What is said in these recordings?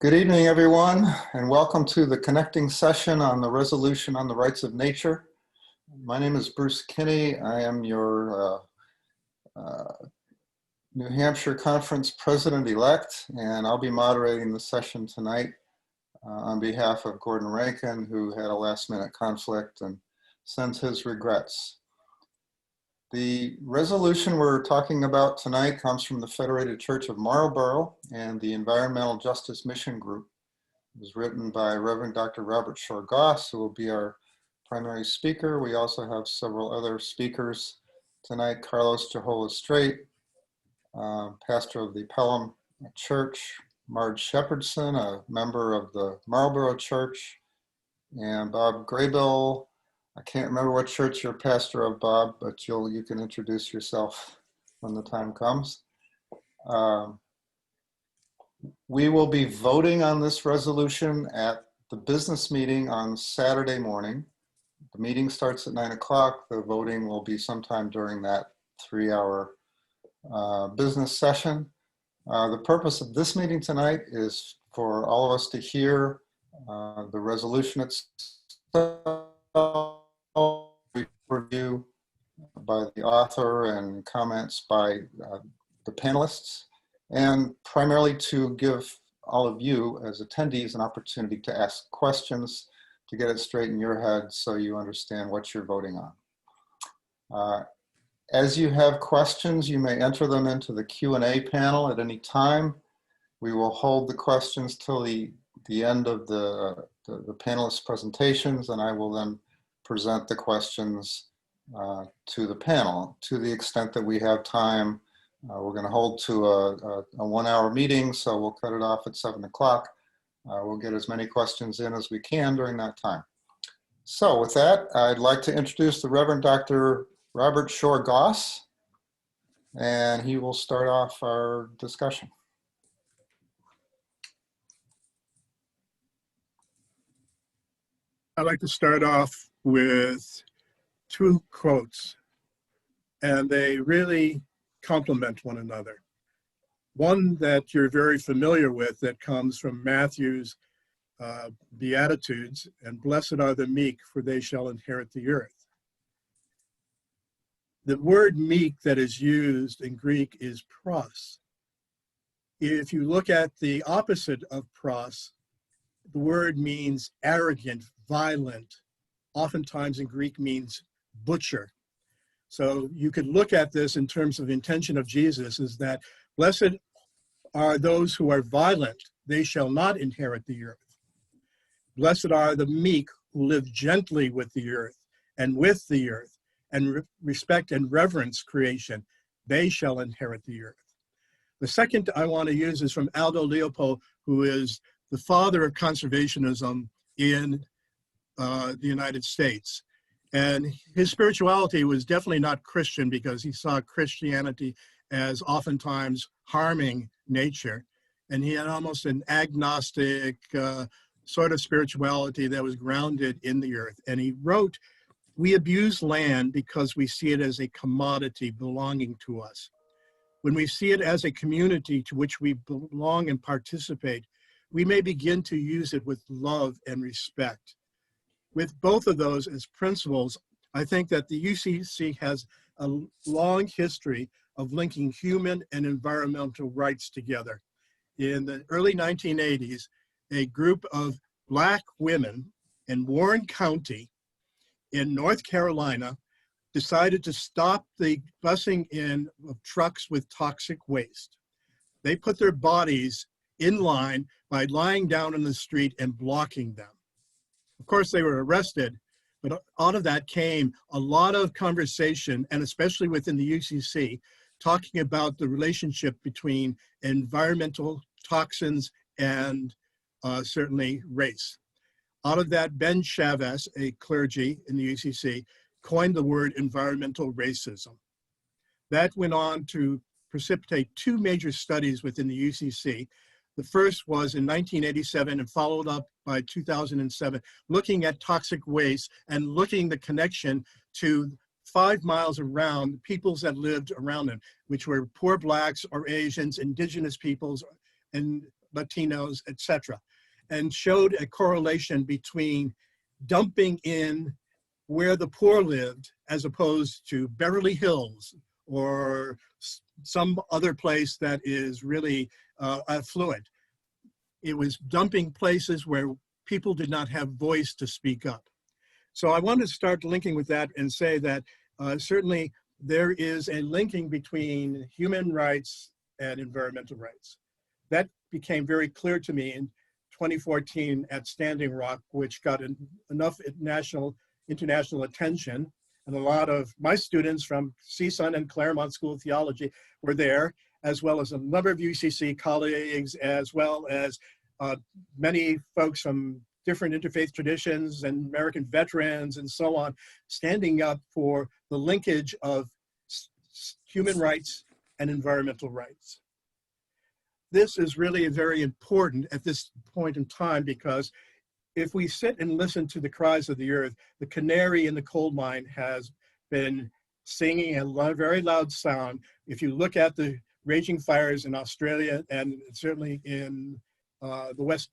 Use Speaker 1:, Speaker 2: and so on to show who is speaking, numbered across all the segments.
Speaker 1: Good evening, everyone, and welcome to the connecting session on the resolution on the rights of nature. My name is Bruce Kinney. I am your New Hampshire Conference President-elect, and I'll be moderating the session tonight on behalf of Gordon Rankin, who had a last-minute conflict and sends his regrets. The resolution we're talking about tonight comes from the Federated Church of Marlborough and the Environmental Justice Mission Group. It was written by Reverend Dr. Robert Shore-Goss, who will be our primary speaker. We also have several other speakers tonight. Carlos Jehola Strait, pastor of the Pelham Church, Marge Shepherdson, a member of the Marlborough Church, and Bob Graybill. I can't remember what church you're pastor of, Bob, but you can introduce yourself when the time comes. We will be voting on this resolution at the business meeting on Saturday morning. The meeting starts at 9 o'clock. The voting will be sometime during that 3-hour business session. The purpose of this meeting tonight is for all of us to hear the resolution itself, review by the author and comments by the panelists, and primarily to give all of you as attendees an opportunity to ask questions to get it straight in your head so you understand what you're voting on. As you have questions, you may enter them into the Q&A panel at any time. We will hold the questions till the end of the panelists' presentations, and I will then present the questions to the panel. To the extent that we have time, we're going to hold to a 1-hour meeting, so we'll cut it off at 7 o'clock. We'll get as many questions in as we can during that time. So with that, I'd like to introduce the Reverend Dr. Robert Shore-Goss, and he will start off our discussion.
Speaker 2: I'd like to start off with 2 quotes, and they really complement one another. One that you're very familiar with that comes from Matthew's Beatitudes, and blessed are the meek, for they shall inherit the earth. The word meek that is used in Greek is pros. If you look at the opposite of pros, the word means arrogant, violent, oftentimes in Greek means butcher. So you could look at this in terms of the intention of Jesus is that blessed are those who are violent, they shall not inherit the earth. Blessed are the meek who live gently with the earth and with the earth and respect and reverence creation, they shall inherit the earth. The second I want to use is from Aldo Leopold, who is the father of conservationism in the United States. And his spirituality was definitely not Christian because he saw Christianity as oftentimes harming nature. And he had almost an agnostic sort of spirituality that was grounded in the earth. And he wrote, "We abuse land because we see it as a commodity belonging to us. When we see it as a community to which we belong and participate, we may begin to use it with love and respect." With both of those as principles, I think that the UCC has a long history of linking human and environmental rights together. In the early 1980s, a group of Black women in Warren County in North Carolina decided to stop the busing in of trucks with toxic waste. They put their bodies in line by lying down in the street and blocking them. Of course, they were arrested, but out of that came a lot of conversation, and especially within the UCC, talking about the relationship between environmental toxins and certainly race. Out of that, Ben Chavez, a clergy in the UCC, coined the word environmental racism. That went on to precipitate 2 major studies within the UCC. The first was in 1987 and followed up by 2007, looking at toxic waste and looking the connection to 5 miles around peoples that lived around them, which were poor Blacks or Asians, indigenous peoples, and Latinos, etc., and showed a correlation between dumping in where the poor lived as opposed to Beverly Hills or some other place that is really affluent. It was dumping places where people did not have voice to speak up. So I wanted to start linking with that and say that certainly there is a linking between human rights and environmental rights. That became very clear to me in 2014 at Standing Rock, which got enough international attention. And a lot of my students from CSUN and Claremont School of Theology were there, as well as a number of UCC colleagues, as well as many folks from different interfaith traditions and American veterans and so on, standing up for the linkage of human rights and environmental rights. This is really very important at this point in time, because if we sit and listen to the cries of the earth, the canary in the coal mine has been singing a very loud sound. If you look at the raging fires in Australia and certainly in the west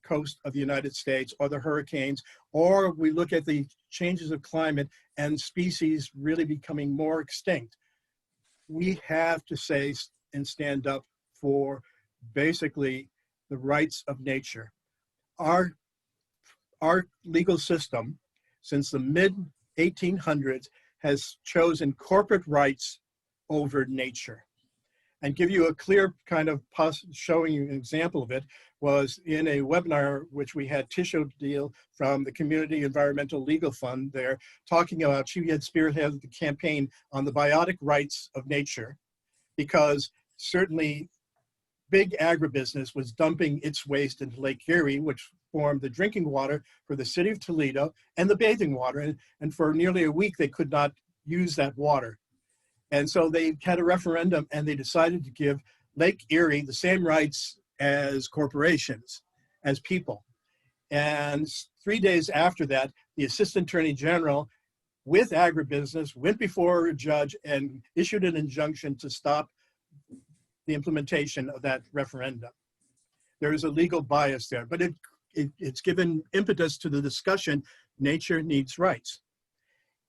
Speaker 2: coast of the United States, or the hurricanes, or we look at the changes of climate and species really becoming more extinct, we have to say and stand up for basically the rights of nature. Our legal system since the mid-1800s has chosen corporate rights over nature. And give you a clear kind of showing you an example of it was in a webinar which we had Tisha Deal from the Community Environmental Legal Fund there talking about, she had spearheaded the campaign on the biotic rights of nature, because certainly big agribusiness was dumping its waste into Lake Erie, which formed the drinking water for the city of Toledo and the bathing water. And for nearly a week, they could not use that water. And so they had a referendum and they decided to give Lake Erie the same rights as corporations, as people. And 3 days after that, the Assistant Attorney General with agribusiness went before a judge and issued an injunction to stop the implementation of that referendum. There is a legal bias there, but it's given impetus to the discussion, nature needs rights.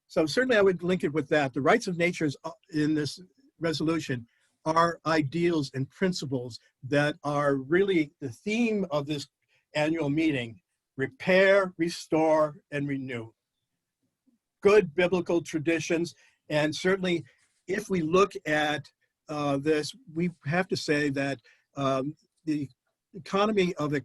Speaker 2: So certainly I would link it with that. The rights of nature in this resolution are ideals and principles that are really the theme of this annual meeting: repair, restore, and renew. Good biblical traditions. And certainly if we look at this, we have to say that the economy of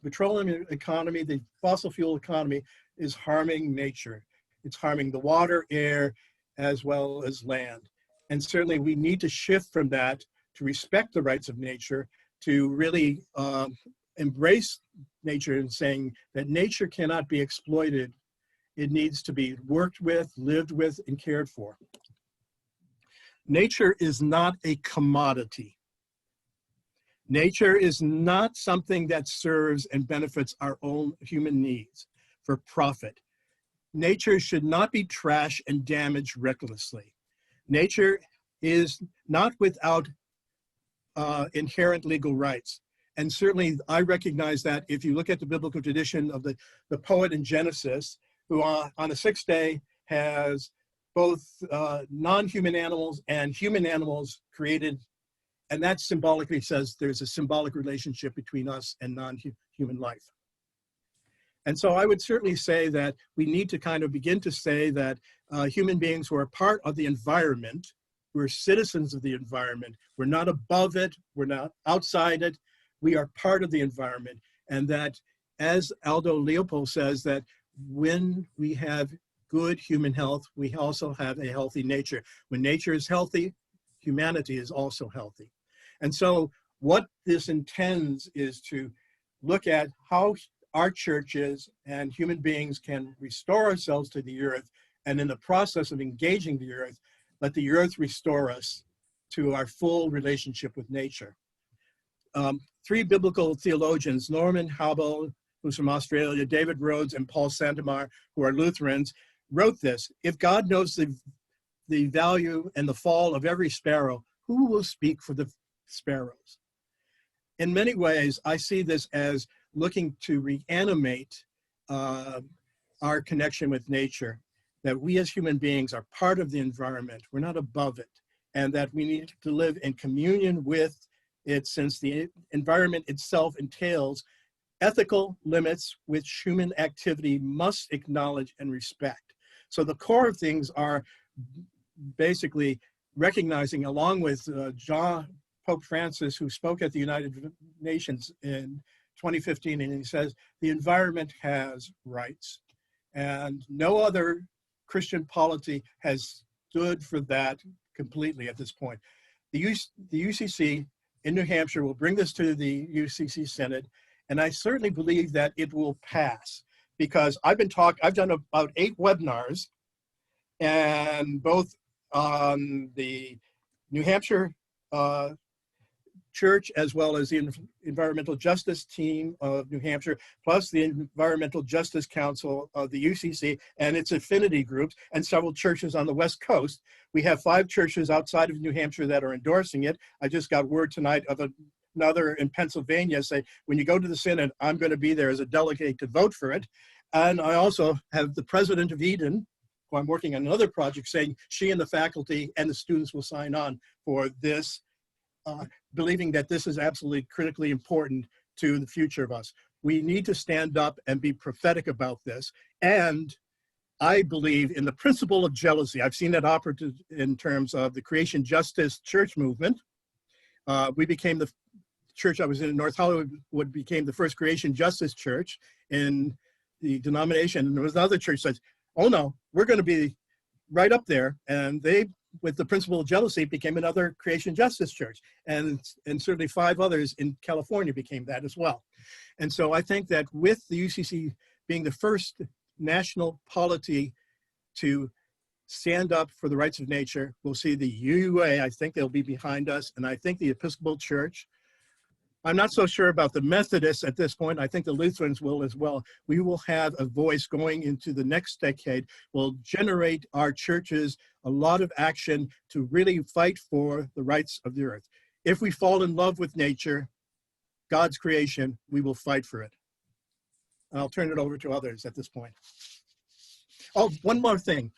Speaker 2: petroleum economy, the fossil fuel economy, is harming nature. It's harming the water, air, as well as land. And certainly we need to shift from that to respect the rights of nature, to really embrace nature and saying that nature cannot be exploited. It needs to be worked with, lived with, and cared for. Nature is not a commodity. Nature is not something that serves and benefits our own human needs for profit. Nature should not be trashed and damaged recklessly. Nature is not without inherent legal rights. And certainly I recognize that if you look at the biblical tradition of the poet in Genesis, who on the sixth day has both non-human animals and human animals created, and that symbolically says there's a symbolic relationship between us and non-human life. And so I would certainly say that we need to kind of begin to say that human beings who are part of the environment, we're citizens of the environment, we're not above it, we're not outside it, we are part of the environment. And that, as Aldo Leopold says, that when we have good human health, we also have a healthy nature. When nature is healthy, humanity is also healthy. And so what this intends is to look at how our churches and human beings can restore ourselves to the earth, and in the process of engaging the earth, let the earth restore us to our full relationship with nature. Three biblical theologians, Norman Hobel, who's from Australia, David Rhodes, and Paul Santamar, who are Lutherans, wrote this: if God knows the value and the fall of every sparrow, who will speak for the sparrows? in many ways, I see this as looking to reanimate our connection with nature, that we as human beings are part of the environment. We're not above it, and that we need to live in communion with it, since the environment itself entails ethical limits which human activity must acknowledge and respect. So the core of things are basically recognizing, along with Pope Francis, who spoke at the United Nations in 2015, and he says, the environment has rights. And no other Christian polity has stood for that completely at this point. The UCC in New Hampshire will bring this to the UCC Synod, and I certainly believe that it will pass, because I've done about 8 webinars, and both on the New Hampshire Church, as well as the Environmental Justice Team of New Hampshire, plus the Environmental Justice Council of the UCC and its affinity groups, and several churches on the West Coast. We have 5 churches outside of New Hampshire that are endorsing it. I just got word tonight of another in Pennsylvania say, when you go to the Synod, I'm going to be there as a delegate to vote for it. And I also have the president of Eden, who I'm working on another project, saying she and the faculty and the students will sign on for this, believing that this is absolutely critically important to the future of us. We need to stand up and be prophetic about this. And I believe in the principle of jealousy. I've seen that operative in terms of the creation justice church movement. We became the church I was in North Hollywood became the first creation justice church in the denomination. And there was another church that said, oh no, we're going to be right up there. And they, with the principle of jealousy, became another creation justice church. And certainly 5 others in California became that as well. And so I think that with the UCC being the first national polity to stand up for the rights of nature, we'll see the UUA, I think they'll be behind us, and I think the Episcopal Church. I'm not so sure about the Methodists at this point. I think the Lutherans will as well. We will have a voice going into the next decade, will generate our churches a lot of action to really fight for the rights of the earth. If we fall in love with nature, God's creation, we will fight for it. And I'll turn it over to others at this point. Oh, one more thing.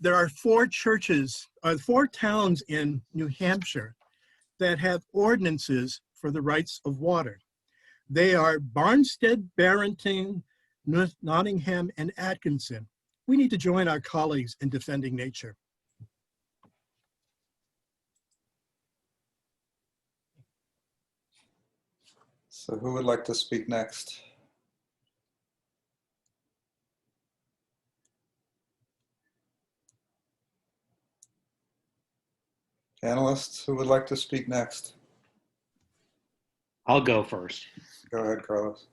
Speaker 2: There are 4 towns in New Hampshire that have ordinances for the rights of water. They are Barnstead, Barrington, Nottingham, and Atkinson. We need to join our colleagues in defending nature.
Speaker 1: So who would like to speak next? Panelists, who would like to speak next?
Speaker 3: I'll go first.
Speaker 1: Go ahead, Carlos.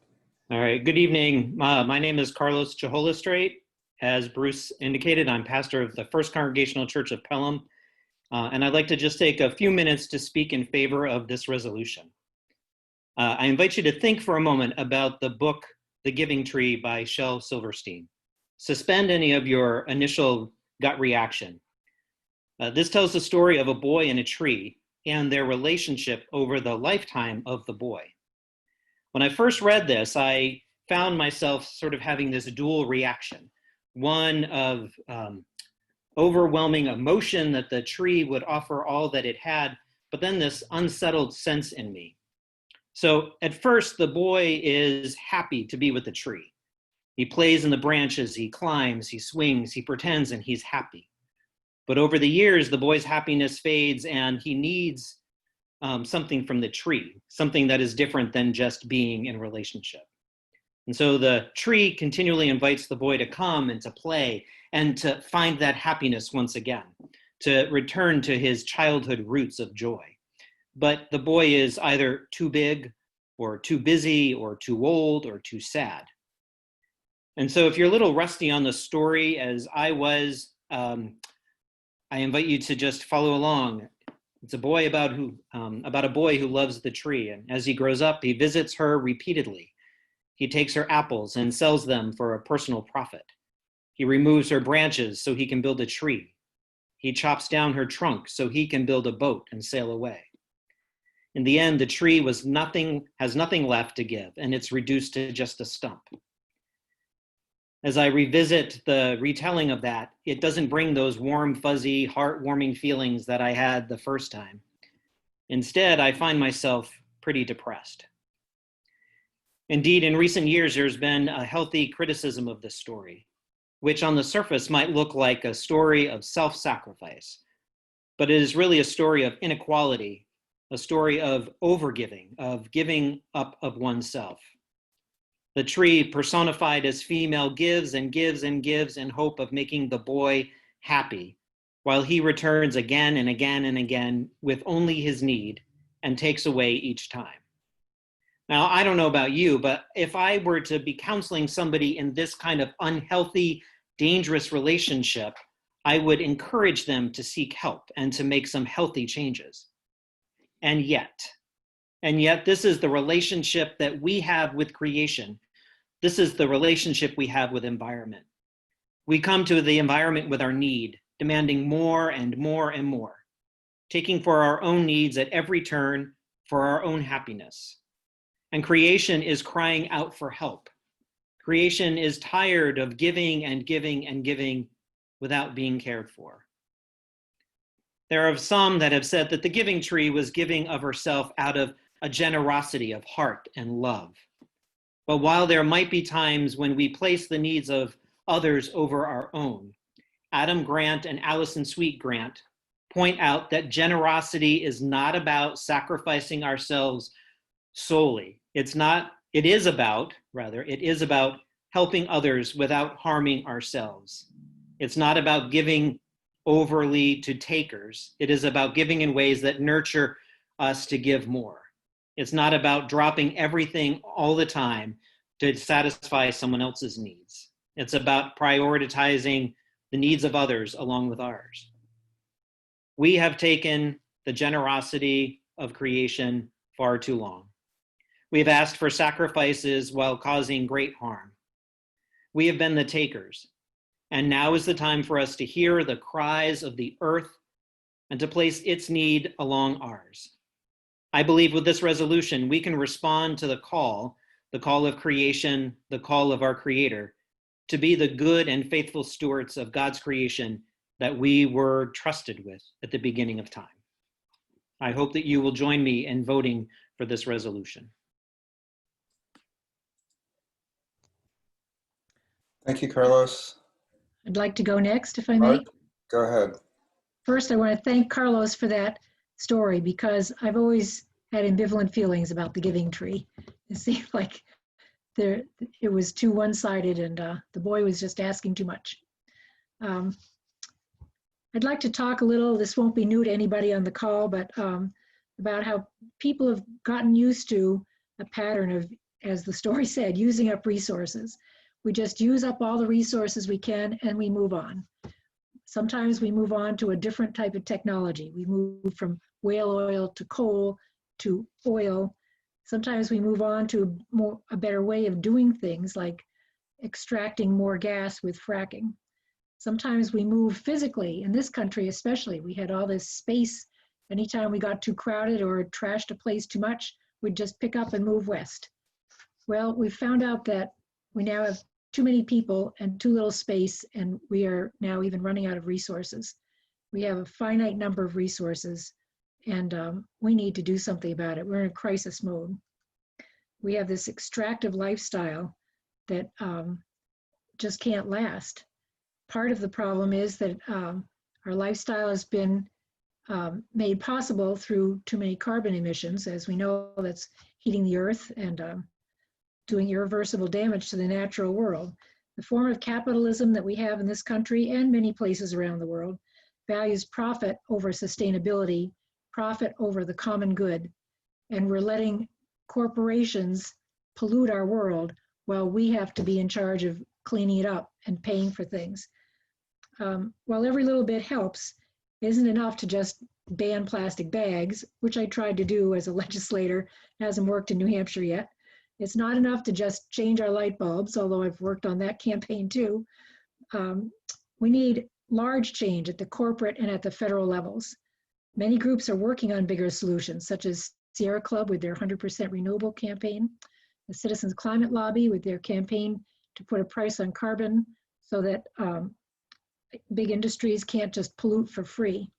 Speaker 3: All right, good evening. My name is Carlos Chiholastrate. As Bruce indicated, I'm pastor of the First Congregational Church of Pelham, and I'd like to just take a few minutes to speak in favor of this resolution. I invite you to think for a moment about the book, The Giving Tree by Shel Silverstein. Suspend any of your initial gut reaction. This tells the story of a boy and a tree and their relationship over the lifetime of the boy. When I first read this, I found myself sort of having this dual reaction. One of overwhelming emotion that the tree would offer all that it had, but then this unsettled sense in me. So at first, the boy is happy to be with the tree. He plays in the branches, he climbs, he swings, he pretends, and he's happy. But over the years, the boy's happiness fades and he needs something from the tree, something that is different than just being in relationship. And so the tree continually invites the boy to come and to play and to find that happiness once again, to return to his childhood roots of joy. But the boy is either too big or too busy or too old or too sad. And so if you're a little rusty on the story, as I was, I invite you to just follow along. It's a boy about a boy who loves the tree. And as he grows up, he visits her repeatedly. He takes her apples and sells them for a personal profit. He removes her branches so he can build a tree. He chops down her trunk so he can build a boat and sail away. In the end, the tree has nothing left to give, and it's reduced to just a stump. As I revisit the retelling of that, it doesn't bring those warm, fuzzy, heartwarming feelings that I had the first time. Instead, I find myself pretty depressed. Indeed, in recent years, there's been a healthy criticism of this story, which on the surface might look like a story of self-sacrifice, but it is really a story of inequality, a story of overgiving, of giving up of oneself. The tree personified as female gives and gives and gives in hope of making the boy happy, while he returns again and again and again with only his need and takes away each time. Now, I don't know about you, but if I were to be counseling somebody in this kind of unhealthy, dangerous relationship, I would encourage them to seek help and to make some healthy changes. And yet, this is the relationship that we have with creation. This is the relationship we have with environment. We come to the environment with our need, demanding more and more and more, taking for our own needs at every turn for our own happiness. And creation is crying out for help. Creation is tired of giving and giving and giving without being cared for. There are some that have said that the giving tree was giving of herself out of a generosity of heart and love. But while there might be times when we place the needs of others over our own, Adam Grant and Allison Sweet Grant point out that generosity is not about sacrificing ourselves solely. It is about helping others without harming ourselves. It's not about giving overly to takers. It is about giving in ways that nurture us to give more. It's not about dropping everything all the time to satisfy someone else's needs. It's about prioritizing the needs of others along with ours. We have taken the generosity of creation far too long. We have asked for sacrifices while causing great harm. We have been the takers, and now is the time for us to hear the cries of the earth and to place its need along ours. I believe with this resolution, we can respond to the call of creation, the call of our Creator, to be the good and faithful stewards of God's creation that we were trusted with at the beginning of time. I hope that you will join me in voting for this resolution.
Speaker 1: Thank you, Carlos.
Speaker 4: I'd like to go next, if I
Speaker 1: All
Speaker 4: may.
Speaker 1: right, go ahead.
Speaker 4: First, I want to thank Carlos for that story because I've always had ambivalent feelings about the giving tree. It seemed like it was too one-sided and the boy was just asking too much. I'd like to talk a little, this won't be new to anybody on the call, but about how people have gotten used to a pattern of, as the story said, using up resources. We just use up all the resources we can and we move on. Sometimes we move on to a different type of technology. We move from whale oil to coal to oil. Sometimes we move on to a better way of doing things like extracting more gas with fracking. Sometimes we move physically. In this country especially, we had all this space. Anytime we got too crowded or trashed a place too much, we'd just pick up and move west. Well, we found out that we now have too many people and too little space, and we are now even running out of resources. We have a finite number of resources, and we need to do something about it. We're in a crisis mode. We have this extractive lifestyle that just can't last. Part of the problem is that our lifestyle has been made possible through too many carbon emissions. As we know, that's heating the earth and doing irreversible damage to the natural world. The form of capitalism that we have in this country and many places around the world values profit over sustainability, profit over the common good. And we're letting corporations pollute our world while we have to be in charge of cleaning it up and paying for things. While every little bit helps, it isn't enough to just ban plastic bags, which I tried to do as a legislator. It hasn't worked in New Hampshire yet. It's not enough to just change our light bulbs, although I've worked on that campaign too. We need large change at the corporate and at the federal levels. Many groups are working on bigger solutions, such as Sierra Club with their 100% renewable campaign, the Citizens Climate Lobby with their campaign to put a price on carbon so that big industries can't just pollute for free.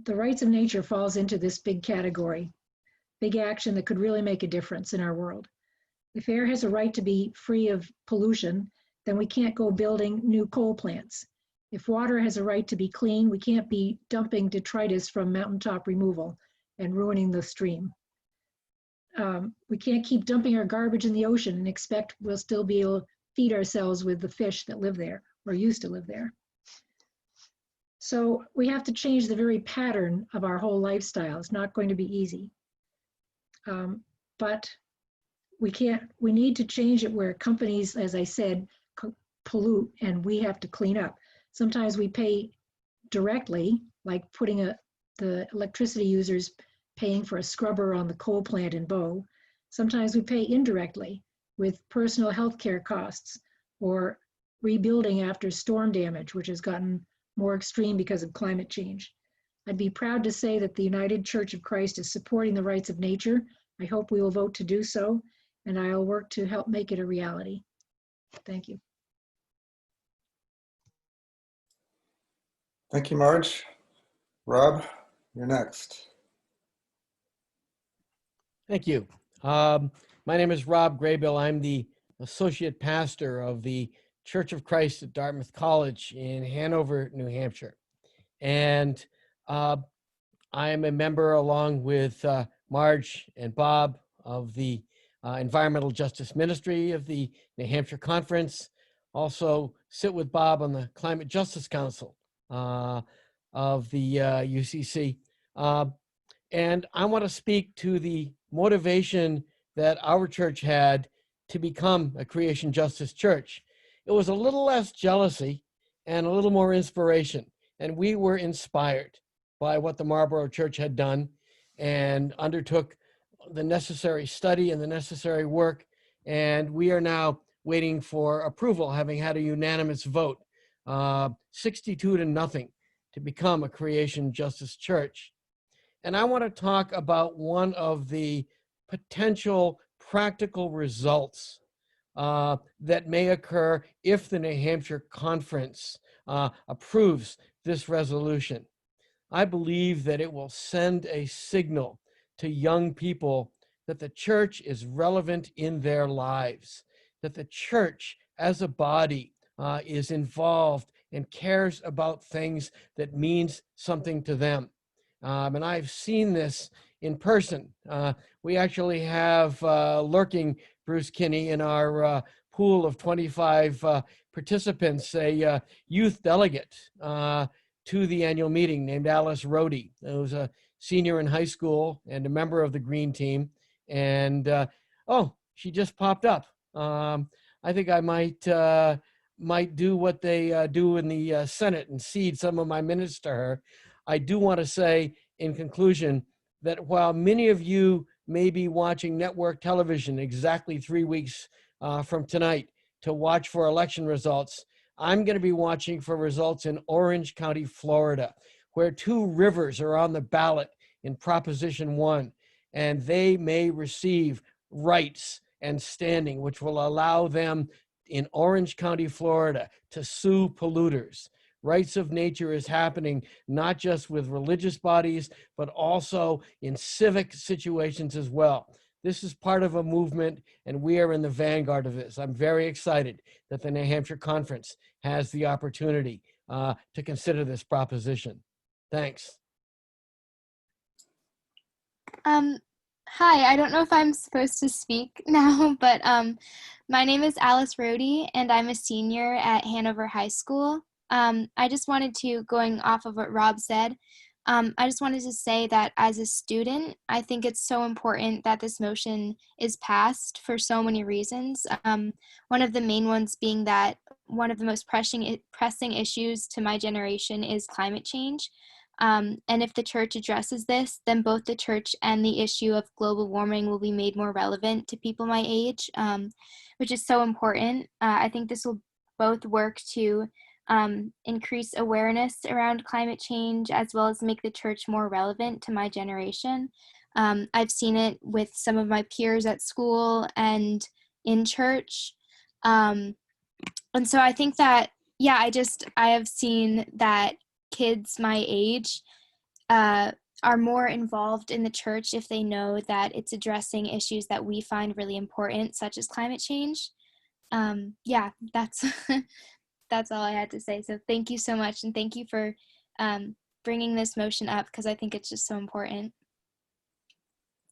Speaker 4: The rights of nature falls into this big category, big action that could really make a difference in our world. If air has a right to be free of pollution, then we can't go building new coal plants. If water has a right to be clean, we can't be dumping detritus from mountaintop removal and ruining the stream. We can't keep dumping our garbage in the ocean and expect we'll still be able to feed ourselves with the fish that live there or used to live there. So we have to change the very pattern of our whole lifestyle. It's not going to be easy. But we need to change it where companies, as I said, pollute and we have to clean up. Sometimes we pay directly, like putting the electricity users paying for a scrubber on the coal plant in Bow. Sometimes we pay indirectly with personal health care costs or rebuilding after storm damage, which has gotten more extreme because of climate change. I'd be proud to say that the United Church of Christ is supporting the rights of nature. I hope we will vote to do so, and I'll work to help make it a reality. Thank you.
Speaker 1: Thank you, Marge. Rob, you're next.
Speaker 5: Thank you. My name is Rob Graybill. I'm the associate pastor of the Church of Christ at Dartmouth College in Hanover, New Hampshire. And I am a member, along with Marge and Bob, of the Environmental Justice Ministry of the New Hampshire Conference. Also sit with Bob on the Climate Justice Council of the UCC. And I want to speak to the motivation that our church had to become a creation justice church. It was a little less jealousy and a little more inspiration. And we were inspired by what the Marlborough Church had done and undertook the necessary study and the necessary work. And we are now waiting for approval, having had a unanimous vote, 62-0, to become a creation justice church. And I want to talk about one of the potential practical results that may occur if the New Hampshire Conference approves this resolution. I believe that it will send a signal to young people that the church is relevant in their lives, that the church as a body is involved and cares about things that means something to them. And I've seen this in person. We actually have lurking Bruce Kinney in our pool of 25 participants, a youth delegate to the annual meeting named Alice Rohde, who's a senior in high school and a member of the Green Team. And oh, she just popped up. I think I might do what they do in the Senate and cede some of my minutes to her. I do want to say in conclusion that while many of you may be watching network television exactly 3 weeks from tonight to watch for election results, I'm going to be watching for results in Orange County, Florida, where 2 rivers are on the ballot in Proposition 1, and they may receive rights and standing, which will allow them in Orange County, Florida, to sue polluters. Rights of nature is happening not just with religious bodies, but also in civic situations as well. This is part of a movement, and we are in the vanguard of this. I'm very excited that the New Hampshire Conference has the opportunity to consider this proposition. Thanks.
Speaker 6: Hi, I don't know if I'm supposed to speak now, but my name is Alice Rohde, and I'm a senior at Hanover High School. I just wanted to, going off of what Rob said, I just wanted to say that as a student, I think it's so important that this motion is passed for so many reasons. One of the main ones being that one of the most pressing issues to my generation is climate change. And if the church addresses this, then both the church and the issue of global warming will be made more relevant to people my age, which is so important. I think this will both work to increase awareness around climate change, as well as make the church more relevant to my generation. I've seen it with some of my peers at school and in church. And so I think that, yeah, I have seen that kids my age are more involved in the church if they know that it's addressing issues that we find really important, such as climate change. Yeah, that's that's all I had to say. So thank you so much, and thank you for bringing this motion up, because I think it's just so important.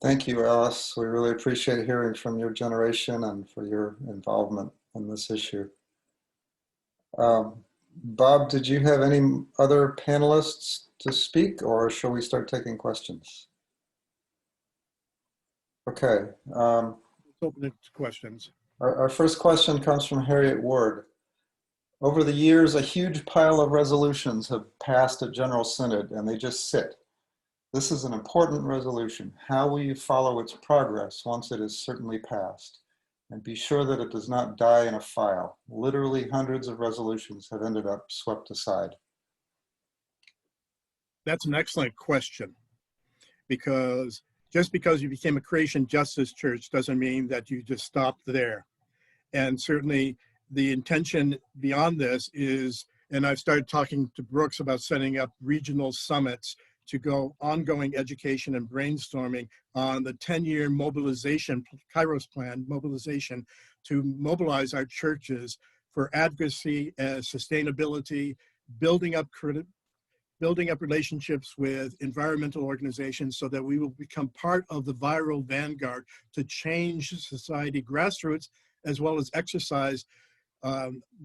Speaker 1: Thank you, Alice. We really appreciate hearing from your generation and for your involvement in this issue. Bob, did you have any other panelists to speak, or shall we start taking questions? Okay.
Speaker 2: Let's open it to questions.
Speaker 1: Our first question comes from Harriet Ward. Over the years, a huge pile of resolutions have passed at General Synod, and they just sit. This is an important resolution. How will you follow its progress once it is certainly passed? And be sure that it does not die in a file. Literally hundreds of resolutions have ended up swept aside.
Speaker 2: That's an excellent question, because just because you became a Creation Justice Church doesn't mean that you just stopped there. And certainly the intention beyond this is, and I've started talking to Brooks about setting up regional summits to go ongoing education and brainstorming on the 10-year mobilization, Kairos plan mobilization, to mobilize our churches for advocacy and sustainability, building up relationships with environmental organizations so that we will become part of the viral vanguard to change society grassroots, as well as exercise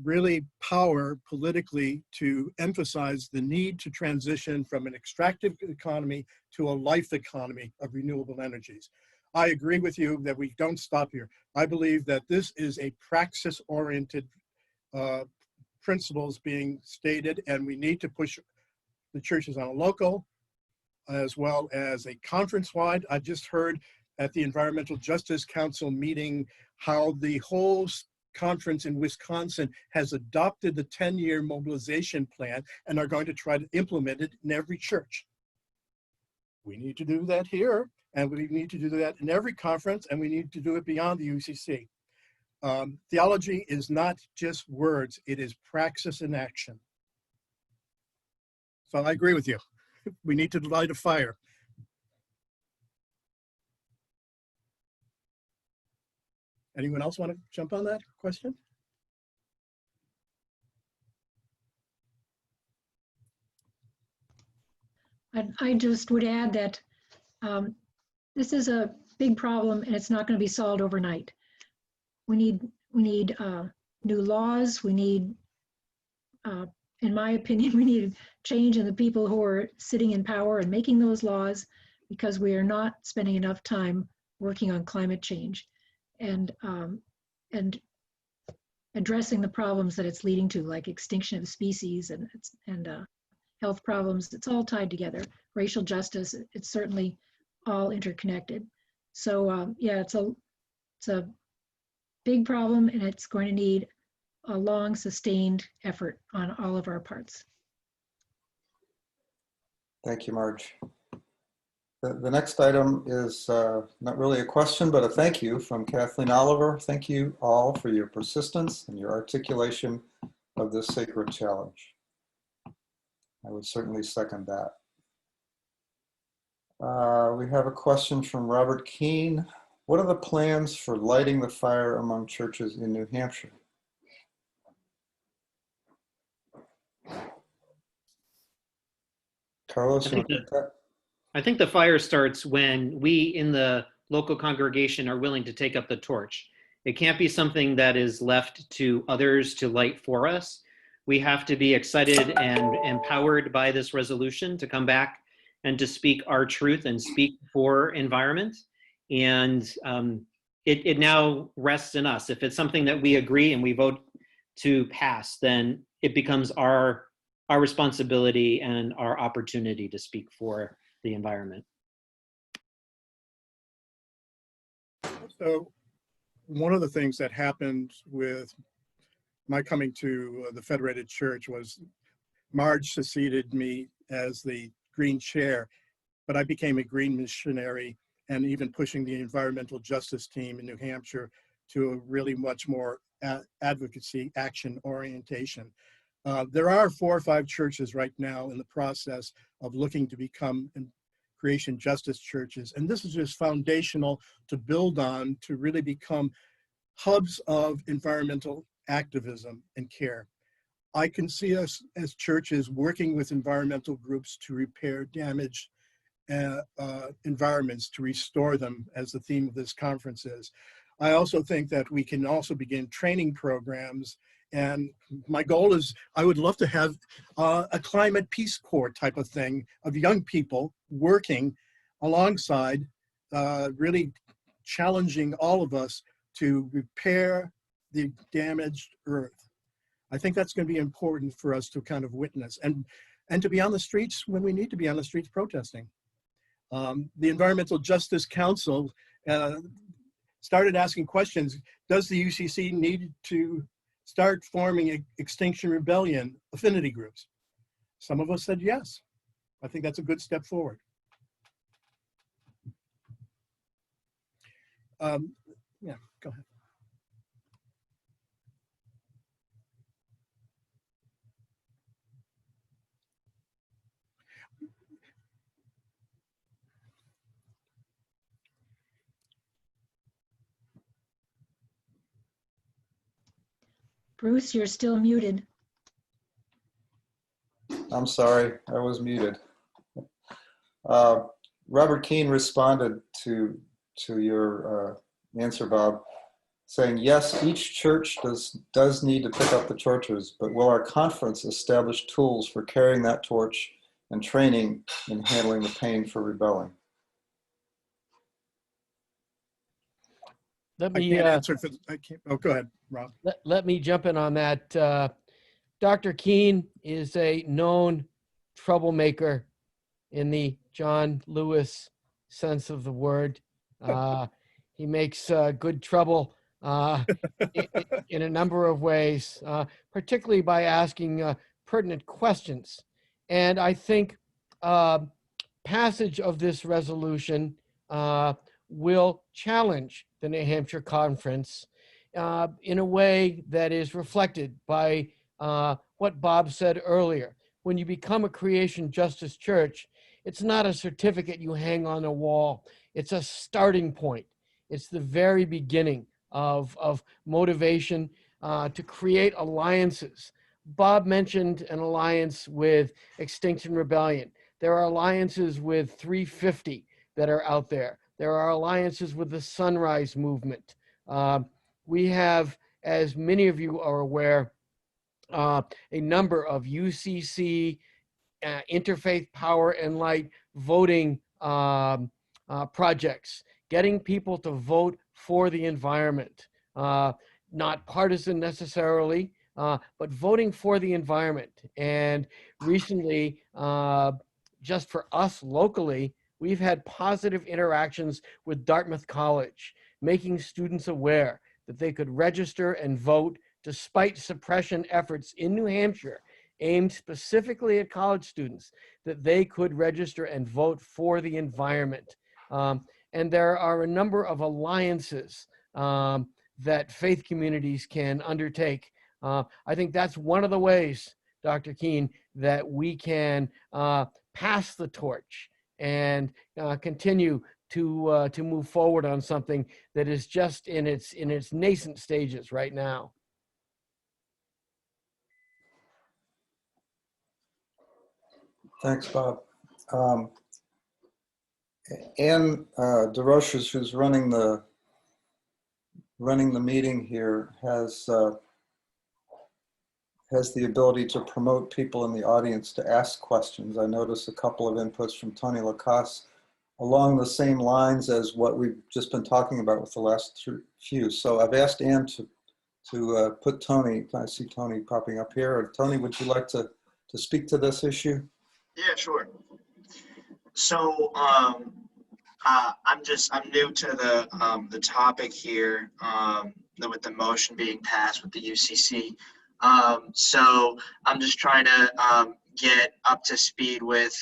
Speaker 2: really power politically to emphasize the need to transition from an extractive economy to a life economy of renewable energies. I agree with you that we don't stop here. I believe that this is a praxis-oriented principles being stated, and we need to push the churches on a local as well as a conference-wide. I just heard at the Environmental Justice Council meeting how the whole conference in Wisconsin has adopted the 10-year mobilization plan and are going to try to implement it in every church. We need to do that here, and we need to do that in every conference, and we need to do it beyond the UCC. Theology is not just words, it is praxis in action. So I agree with you. We need to light a fire. Anyone else want to jump on that question?
Speaker 4: I just would add that this is a big problem, and it's not going to be solved overnight. We need new laws. We need, in my opinion, we need change in the people who are sitting in power and making those laws, because we are not spending enough time working on climate change and addressing the problems that it's leading to, like extinction of species and health problems. It's all tied together. Racial justice, it's certainly all interconnected. So yeah, it's a big problem, and it's going to need a long, sustained effort on all of our parts.
Speaker 1: Thank you, Marge. The next item is not really a question, but a thank you from Kathleen Oliver. Thank you all for your persistence and your articulation of this sacred challenge. I would certainly second that. We have a question from Robert Keene. What are the plans for lighting the fire among churches in New Hampshire? Carlos, you want to take that?
Speaker 3: I think the fire starts when we in the local congregation are willing to take up the torch. It can't be something that is left to others to light for us. We have to be excited and empowered by this resolution to come back and to speak our truth and speak for environment. And it now rests in us. If it's something that we agree and we vote to pass, then it becomes our responsibility and our opportunity to speak for the environment.
Speaker 2: So one of the things that happened with my coming to the Federated Church was Marge succeeded me as the Green Chair, but I became a Green missionary and even pushing the environmental justice team in New Hampshire to a really much more advocacy action orientation. There are 4 or 5 churches right now in the process of looking to become creation justice churches. And this is just foundational to build on to really become hubs of environmental activism and care. I can see us as churches working with environmental groups to repair damaged environments, to restore them, as the theme of this conference is. I also think that we can also begin training programs, and my goal is I would love to have a climate peace corps type of thing of young people working alongside, really challenging all of us to repair the damaged earth. I think that's going to be important for us to kind of witness and to be on the streets when we need to be on the streets protesting. The Environmental Justice Council started asking questions. Does the UCC need to start forming Extinction Rebellion affinity groups? Some of us said yes. I think that's a good step forward. Yeah, go ahead.
Speaker 4: Bruce, you're still muted.
Speaker 1: I'm sorry, I was muted. Robert Keene responded to your answer, Bob, saying, yes, each church does need to pick up the torches, but will our conference establish tools for carrying that torch and training in handling the pain for rebelling?
Speaker 5: Let me,
Speaker 2: I can't answer for, I can't, oh, go ahead, Rob.
Speaker 5: let me jump in on that. Dr. Keene is a known troublemaker in the John Lewis sense of the word. He makes good trouble in a number of ways, particularly by asking pertinent questions. And I think passage of this resolution will challenge the New Hampshire Conference in a way that is reflected by what Bob said earlier. When you become a creation justice church, it's not a certificate you hang on a wall. It's a starting point. It's the very beginning of motivation to create alliances. Bob mentioned an alliance with Extinction Rebellion. There are alliances with 350 that are out there. There are alliances with the Sunrise Movement. We have, as many of you are aware, a number of UCC, Interfaith Power and Light voting projects, getting people to vote for the environment, not partisan necessarily, but voting for the environment. And recently, just for us locally, we've had positive interactions with Dartmouth College, making students aware that they could register and vote despite suppression efforts in New Hampshire aimed specifically at college students, that they could register and vote for the environment. And there are a number of alliances that faith communities can undertake. I think that's one of the ways, Dr. Keene, that we can pass the torch and continue to move forward on something that is just in its nascent stages right now.
Speaker 1: Thanks, Bob. Ann DeRoches, who's running the meeting here, has the ability to promote people in the audience to ask questions. I noticed a couple of inputs from Tony Lacasse along the same lines as what we've just been talking about with the last few. So I've asked Ann to put Tony, I see Tony popping up here. Tony, would you like to speak to this issue?
Speaker 7: Yeah, sure. So I'm new to the topic here, with the motion being passed with the UCC. So I'm just trying to get up to speed with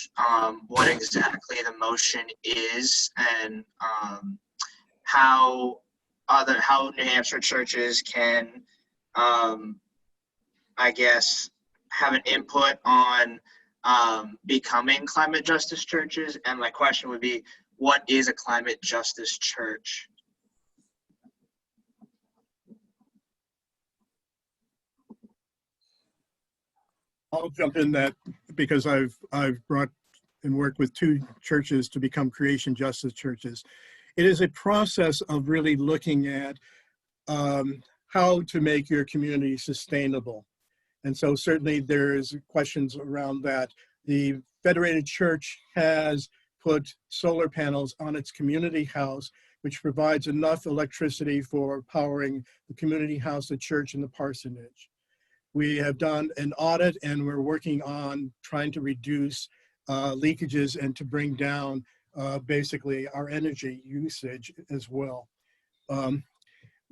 Speaker 7: what exactly the motion is and how New Hampshire churches can, I guess, have an input on becoming climate justice churches. And my question would be, what is a climate justice church?
Speaker 2: I'll jump in that because I've brought and worked with 2 churches to become creation justice churches. It is a process of really looking at how to make your community sustainable. And so certainly there's questions around that. The Federated Church has put solar panels on its community house, which provides enough electricity for powering the community house, the church, and the parsonage. We have done an audit and we're working on trying to reduce leakages and to bring down basically our energy usage as well.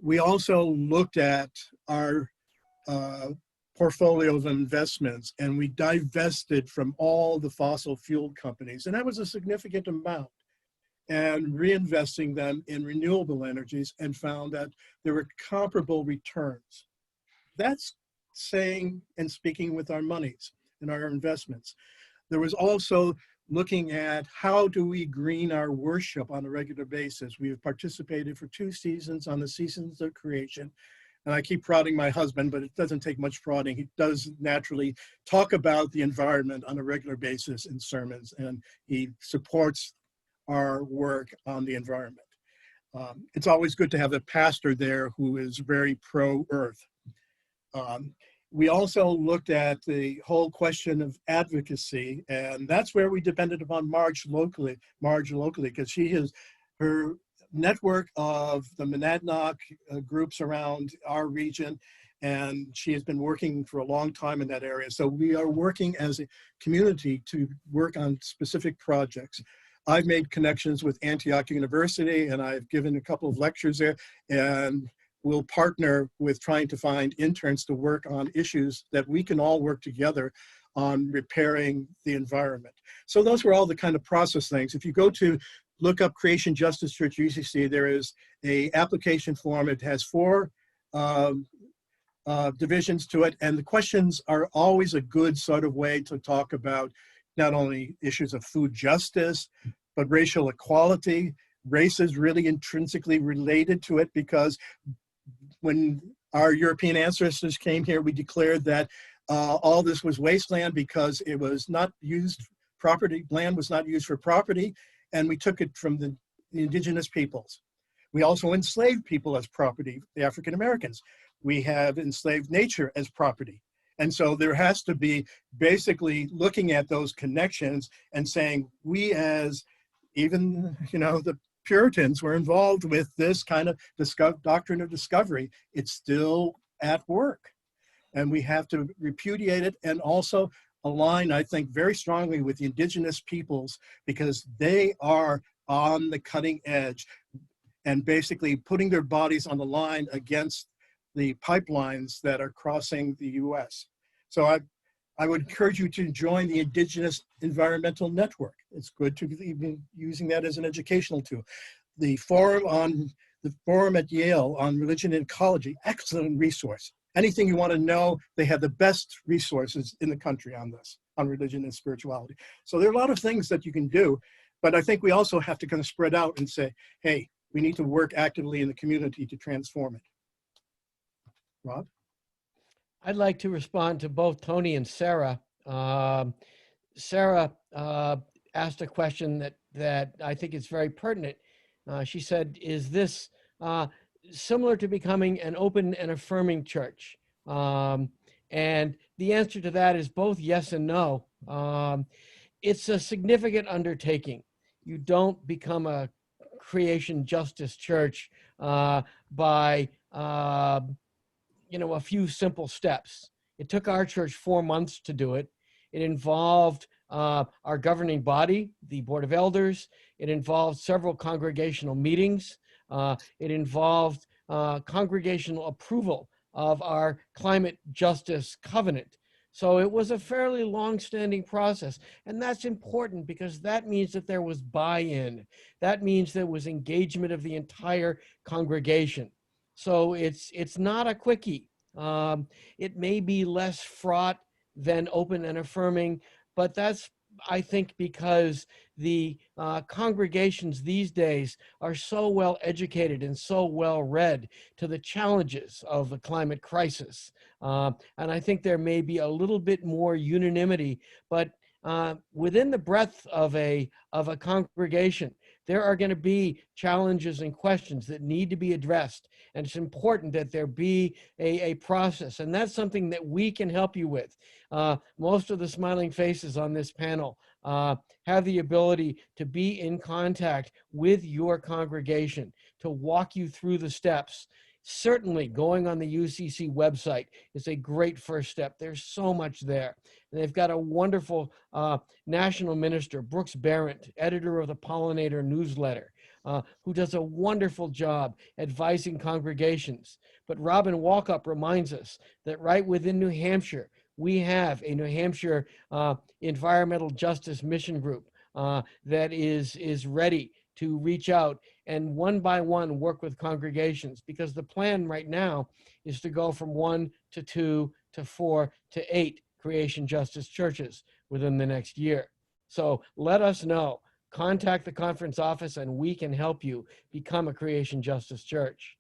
Speaker 2: We also looked at our portfolio of investments and we divested from all the fossil fuel companies, and that was a significant amount, and reinvesting them in renewable energies, and found that there were comparable returns. That's saying and speaking with our monies and our investments. There was also looking at how do we green our worship on a regular basis. We have participated for 2 seasons on the Seasons of Creation. And I keep prodding my husband, but it doesn't take much prodding. He does naturally talk about the environment on a regular basis in sermons, and he supports our work on the environment. It's always good to have a pastor there who is very pro-earth. We also looked at the whole question of advocacy, and that's where we depended upon Marge locally, because she has her network of the Monadnock groups around our region, and she has been working for a long time in that area. So we are working as a community to work on specific projects. I've made connections with Antioch University, and I've given a couple of lectures there, and we'll partner with trying to find interns to work on issues that we can all work together on repairing the environment. So those were all the kind of process things. If you go to look up Creation Justice Church UCC, there is a application form. It has 4 divisions to it, and the questions are always a good sort of way to talk about not only issues of food justice, but racial equality. Race is really intrinsically related to it, because when our European ancestors came here, we declared that all this was wasteland because it was not used property, land was not used for property, and we took it from the indigenous peoples. We also enslaved people as property, the African Americans. We have enslaved nature as property. And so there has to be basically looking at those connections and saying, we as even, the Puritans were involved with this kind of doctrine of discovery. It's still at work, and we have to repudiate it and also align, I think, very strongly with the indigenous peoples, because they are on the cutting edge and basically putting their bodies on the line against the pipelines that are crossing the US. So I would encourage you to join the Indigenous Environmental Network. It's good to be using that as an educational tool. The forum at Yale on religion and ecology, excellent resource. Anything you want to know, they have the best resources in the country on this, on religion and spirituality. So there are a lot of things that you can do, but I think we also have to kind of spread out and say, hey, we need to work actively in the community to transform it. Rob?
Speaker 5: I'd like to respond to both Tony and Sarah. Sarah asked a question that I think is very pertinent. She said, is this similar to becoming an open and affirming church? And the answer to that is both yes and no. It's a significant undertaking. You don't become a creation justice church by a few simple steps. It took our church 4 months to do it. It involved our governing body, the Board of Elders. It involved several congregational meetings. It involved congregational approval of our climate justice covenant. So it was a fairly long-standing process. And that's important because that means that there was buy-in. That means there was engagement of the entire congregation. So it's not a quickie. It may be less fraught than open and affirming, but that's, I think, because the congregations these days are so well educated and so well read to the challenges of the climate crisis. And I think there may be a little bit more unanimity, but within the breadth of a congregation, there are going to be challenges and questions that need to be addressed. And it's important that there be a process. And that's something that we can help you with. Most of the smiling faces on this panel have the ability to be in contact with your congregation, to walk you through the steps. Certainly going on the UCC website is a great first step. There's so much there. And they've got a wonderful national minister, Brooks Barrett, editor of the Pollinator newsletter, who does a wonderful job advising congregations. But Robin Walkup reminds us that right within New Hampshire, we have a New Hampshire Environmental Justice Mission Group that is ready to reach out and one by one work with congregations, because the plan right now is to go from 1 to 2 to 4 to 8 creation justice churches within the next year. So let us know. Contact the conference office and we can help you become a creation justice church.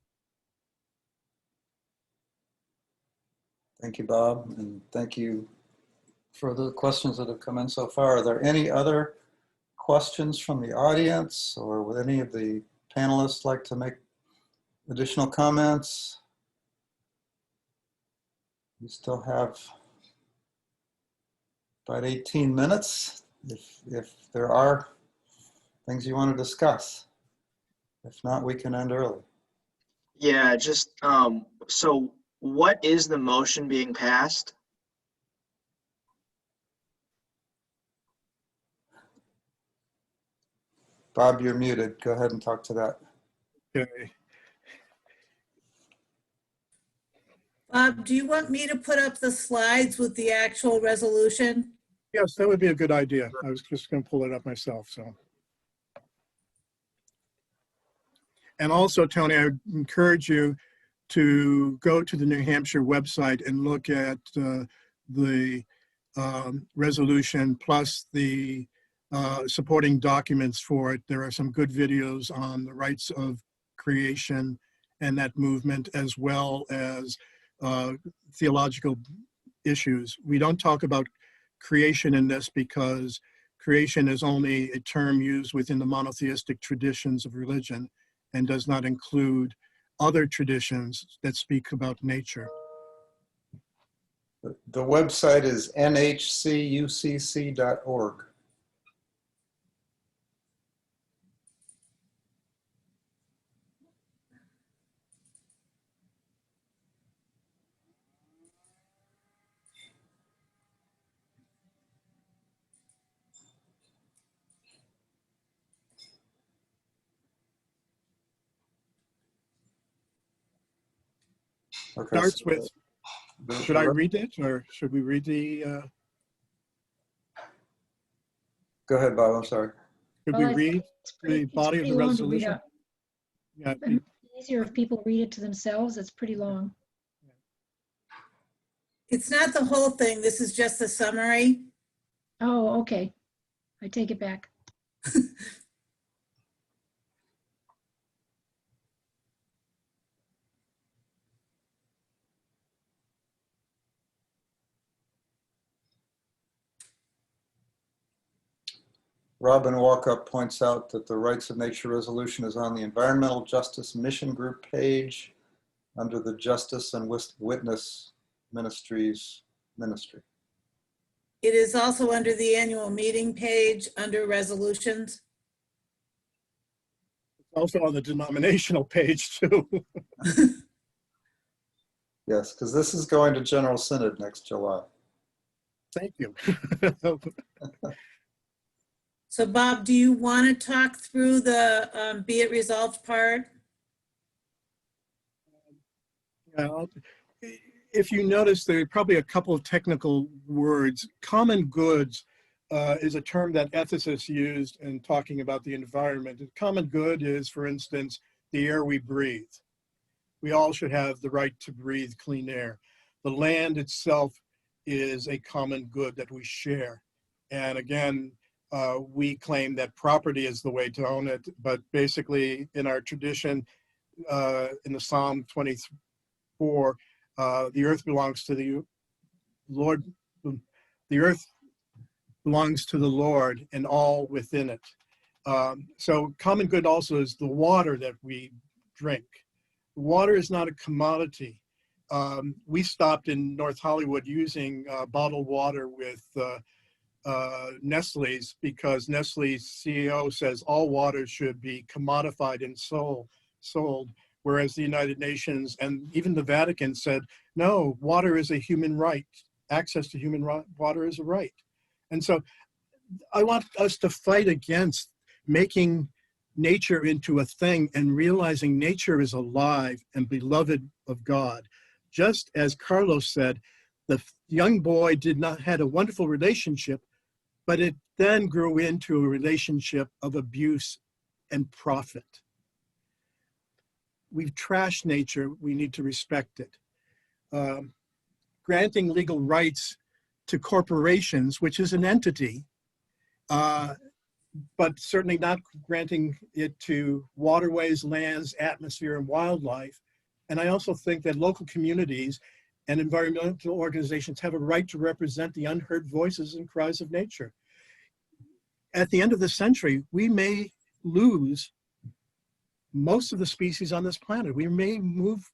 Speaker 1: Thank you, Bob, and thank you for the questions that have come in so far. Are there any other questions from the audience, or would any of the panelists like to make additional comments? We still have about 18 minutes if there are things you want to discuss. If not, we can end early.
Speaker 7: Yeah, just so what is the motion being passed?
Speaker 1: Bob, you're muted. Go ahead and talk to that.
Speaker 2: Okay.
Speaker 8: Bob, do you want me to put up the slides with the actual resolution?
Speaker 2: Yes, that would be a good idea. I was just going to pull it up myself. So, and also, Tony, I would encourage you to go to the New Hampshire website and look at the resolution plus the supporting documents for it. There are some good videos on the rights of creation and that movement, as well as theological issues. We don't talk about creation in this because creation is only a term used within the monotheistic traditions of religion and does not include other traditions that speak about nature.
Speaker 1: The website is nhcucc.org. Okay,
Speaker 2: Starts
Speaker 1: so
Speaker 2: with, should I read it or should we read the,
Speaker 1: go ahead, Bob, I'm sorry.
Speaker 2: should
Speaker 4: Well,
Speaker 2: we read the body of the resolution? Yeah,
Speaker 4: It's easier if people read it to themselves. It's pretty long.
Speaker 8: It's not the whole thing. This is just a summary.
Speaker 4: Oh, okay. I take it back.
Speaker 1: Robin Walkup points out that the Rights of Nature resolution is on the Environmental Justice Mission Group page under the Justice and Witness Ministries ministry.
Speaker 8: It is also under the annual meeting page under resolutions.
Speaker 2: also on the denominational page too.
Speaker 1: Yes, because this is going to General Synod next July.
Speaker 2: Thank you.
Speaker 8: So Bob, do you want to talk through the be it resolved part?
Speaker 2: Well, if you notice, there are probably a couple of technical words. Common goods is a term that ethicists used in talking about the environment. And common good is, for instance, the air we breathe. We all should have the right to breathe clean air. The land itself is a common good that we share. And again, we claim that property is the way to own it, but basically in our tradition, in the Psalm 24, the earth belongs to the Lord. The earth belongs to the Lord and all within it. So common good also is the water that we drink. Water is not a commodity. We stopped in North Hollywood using bottled water with Nestle's, because Nestle's CEO says all water should be commodified and sold, whereas the United Nations and even the Vatican said, no, water is a human right. Access to human water is a right. And so I want us to fight against making nature into a thing and realizing nature is alive and beloved of God. Just as Carlos said, the young boy had a wonderful relationship, but it then grew into a relationship of abuse and profit. We've trashed nature, we need to respect it. Granting legal rights to corporations, which is an entity, but certainly not granting it to waterways, lands, atmosphere, and wildlife. And I also think that local communities and environmental organizations have a right to represent the unheard voices and cries of nature. At the end of the century, we may lose most of the species on this planet. We may move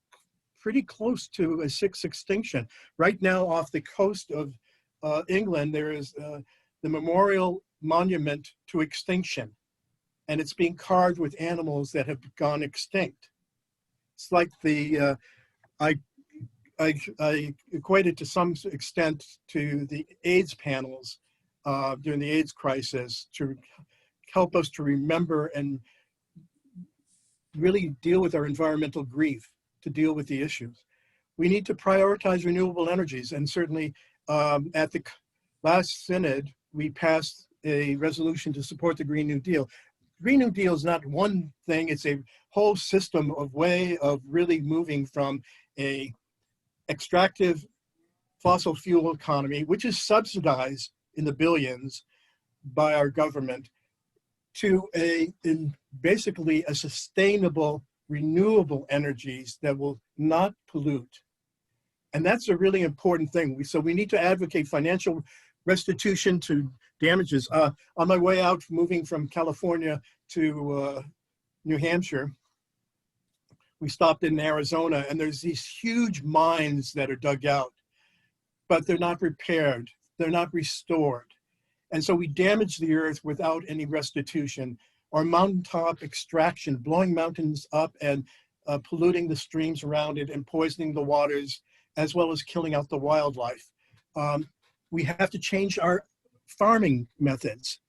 Speaker 2: pretty close to a sixth extinction. Right now, off the coast of England, there is the Memorial Monument to Extinction, and it's being carved with animals that have gone extinct. It's like the, I equate it to some extent to the AIDS panels during the AIDS crisis to help us to remember and really deal with our environmental grief, to deal with the issues. We need to prioritize renewable energies, and certainly at the last synod, we passed a resolution to support the Green New Deal. Green New Deal is not one thing, it's a whole system of way of really moving from a extractive fossil fuel economy, which is subsidized in the billions by our government, to basically a sustainable, renewable energies that will not pollute. And that's a really important thing. So we need to advocate financial restitution to damages. On my way out, moving from California to New Hampshire, we stopped in Arizona, and there's these huge mines that are dug out, but they're not repaired, they're not restored. And so we damage the earth without any restitution, or mountaintop extraction, blowing mountains up and polluting the streams around it and poisoning the waters, as well as killing out the wildlife. We have to change our farming methods.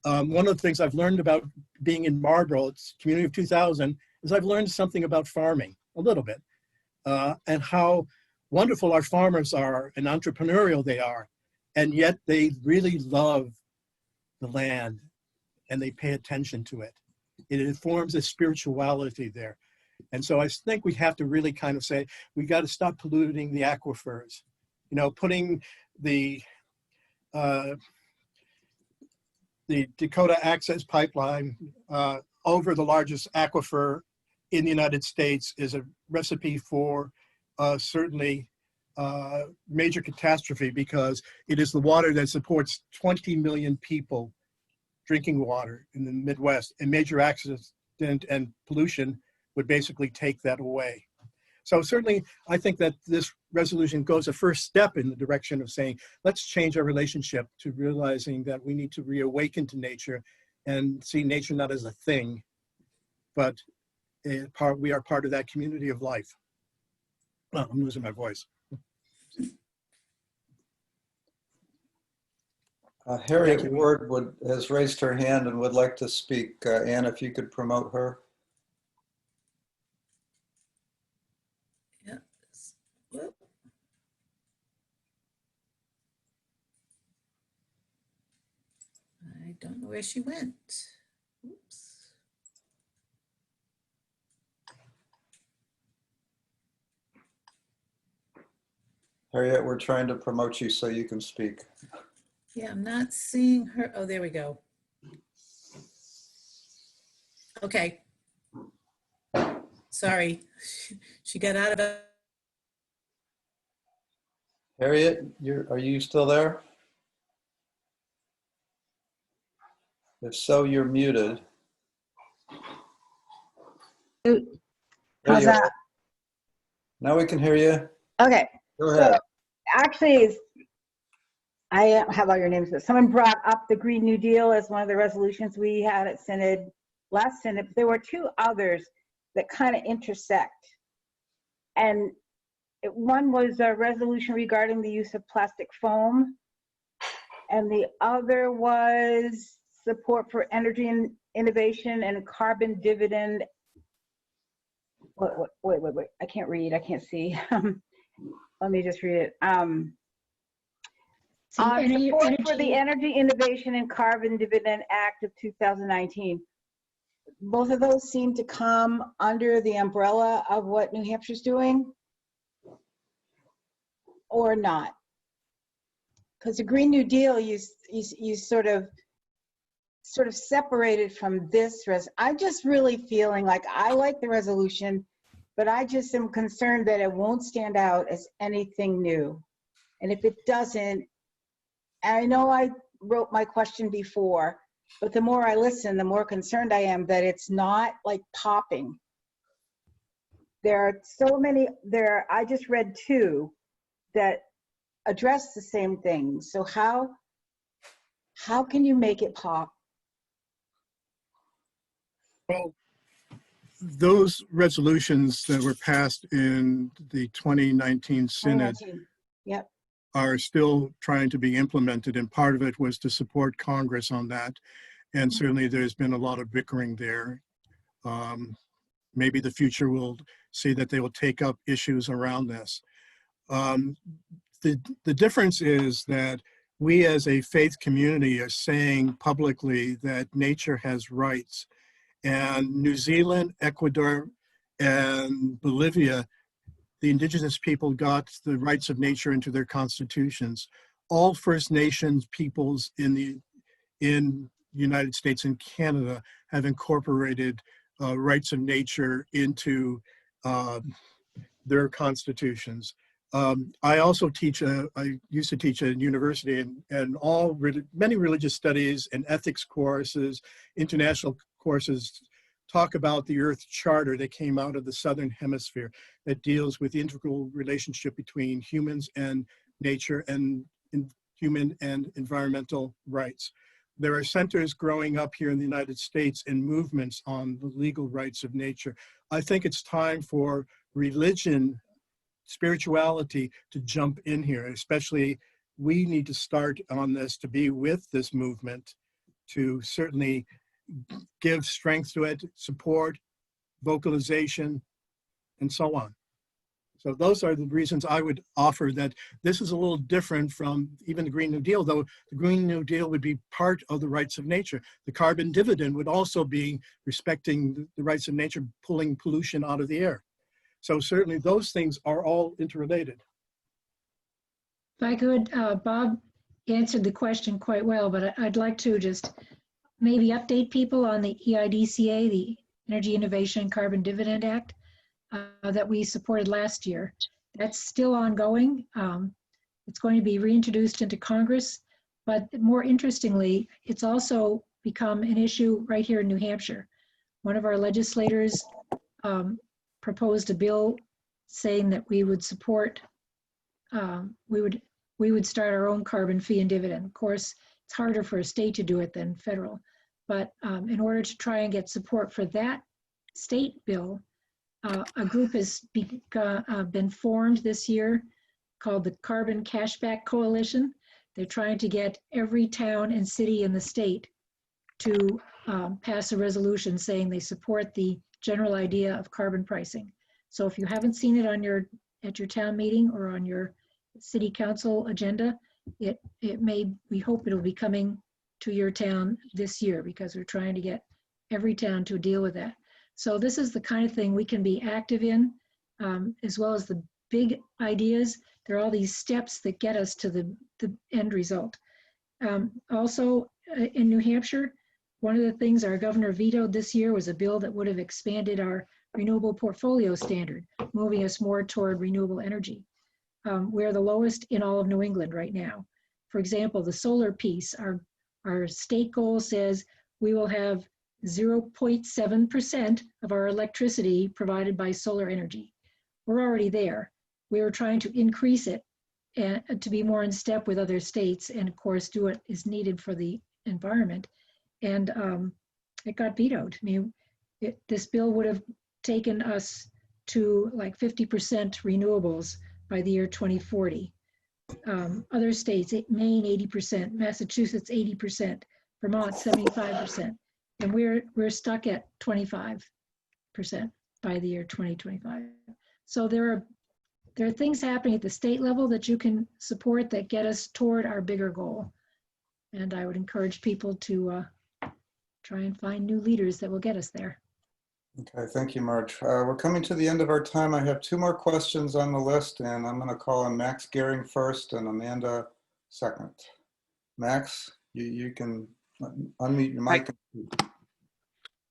Speaker 2: One of the things I've learned about being in Marlborough, it's community of 2000, is I've learned something about farming, a little bit, and how wonderful our farmers are and entrepreneurial they are. And yet they really love the land and they pay attention to it. It informs a spirituality there. And so I think we have to really kind of say, we got to stop polluting the aquifers. You know, putting the Dakota Access Pipeline over the largest aquifer in the United States is a recipe for certainly major catastrophe, because it is the water that supports 20 million people drinking water in the Midwest, and major accident and pollution would basically take that away. So certainly, I think that this resolution goes a first step in the direction of saying, let's change our relationship to realizing that we need to reawaken to nature and see nature not as a thing, but we are part of that community of life. Oh, I'm losing my voice.
Speaker 1: Harriet Ward has raised her hand and would like to speak. Anne, if you could promote her.
Speaker 8: Yeah. Whoop. don't know where she went. Oops.
Speaker 1: Harriet, we're trying to promote you so you can speak.
Speaker 8: Yeah, I'm not seeing her. Oh, there we go. Okay. Sorry. She got out of it.
Speaker 1: Harriet, are you still there? If so, you're muted.
Speaker 9: How's
Speaker 1: There you
Speaker 9: that?
Speaker 1: are. Now we can hear you.
Speaker 9: Okay.
Speaker 1: Go
Speaker 9: So
Speaker 1: ahead.
Speaker 9: actually, I don't have all your names, but someone brought up the Green New Deal as one of the resolutions we had at Synod, last Synod. There were two others that kind of intersect. And one was a resolution regarding the use of plastic foam. And the other was support for energy and innovation and carbon dividend. Wait. I can't read. I can't see. Let me just read it. Support for the Energy Innovation and Carbon Dividend Act of 2019. Both of those seem to come under the umbrella of what New Hampshire's doing, or not? Because the Green New Deal, you sort of separated from this. I'm just really feeling like I like the resolution, but I just am concerned that it won't stand out as anything new. And if it doesn't, I know I wrote my question before, but the more I listen, the more concerned I am that it's not like popping. There are so many I just read two that address the same thing. So how can you make it pop?
Speaker 2: Well, those resolutions that were passed in the 2019 Synod
Speaker 9: 2019. Yep.
Speaker 2: are still trying to be implemented, and part of it was to support Congress on that. And certainly there's been a lot of bickering there. Maybe the future will see that they will take up issues around this. The difference is that we as a faith community are saying publicly that nature has rights. And New Zealand, Ecuador, and Bolivia, the indigenous people got the rights of nature into their constitutions. All First Nations peoples in the United States and Canada have incorporated rights of nature into their constitutions. I also I used to teach at a university, and many religious studies and ethics courses, international courses, talk about the Earth Charter that came out of the Southern Hemisphere that deals with the integral relationship between humans and nature and human and environmental rights. There are centers growing up here in the United States and movements on the legal rights of nature. I think it's time for religion, spirituality to jump in here. Especially, we need to start on this, to be with this movement, to certainly give strength to it, support, vocalization, and so on. So those are the reasons I would offer that this is a little different from even the Green New Deal, though the Green New Deal would be part of the rights of nature. The carbon dividend would also be respecting the rights of nature, pulling pollution out of the air. So certainly those things are all interrelated.
Speaker 4: If I could, Bob answered the question quite well, but I'd like to just maybe update people on the EIDCA, the Energy Innovation and Carbon Dividend Act, that we supported last year. That's still ongoing. It's going to be reintroduced into Congress, but more interestingly, it's also become an issue right here in New Hampshire. One of our legislators proposed a bill saying that we would support, we would start our own carbon fee and dividend. Of course, it's harder for a state to do it than federal, but in order to try and get support for that state bill, a group has been formed this year called the Carbon Cashback Coalition. They're trying to get every town and city in the state to pass a resolution saying they support the general idea of carbon pricing. So if you haven't seen it on at your town meeting or on your city council agenda, we hope it'll be coming to your town this year, because we're trying to get every town to deal with that. So this is the kind of thing we can be active in, as well as the big ideas. There are all these steps that get us to the end result. Also, in New Hampshire, one of the things our governor vetoed this year was a bill that would have expanded our renewable portfolio standard, moving us more toward renewable energy. We're the lowest in all of New England right now. For example, the solar piece, our state goal says we will have 0.7% of our electricity provided by solar energy. We're already there. We were trying to increase it and to be more in step with other states, and of course do what is needed for the environment. And it got vetoed. I mean, this bill would have taken us to like 50% renewables by the year 2040. Other states, Maine 80%, Massachusetts 80%, Vermont 75%, and we're stuck at 25% by the year 2025. So there are things happening at the state level that you can support that get us toward our bigger goal. And I would encourage people to try and find new leaders that will get us there.
Speaker 1: Okay, thank you, Marge. We're coming to the end of our time. I have 2 more questions on the list, and I'm going to call on Max Gehring first and Amanda second. Max, you can unmute your mic.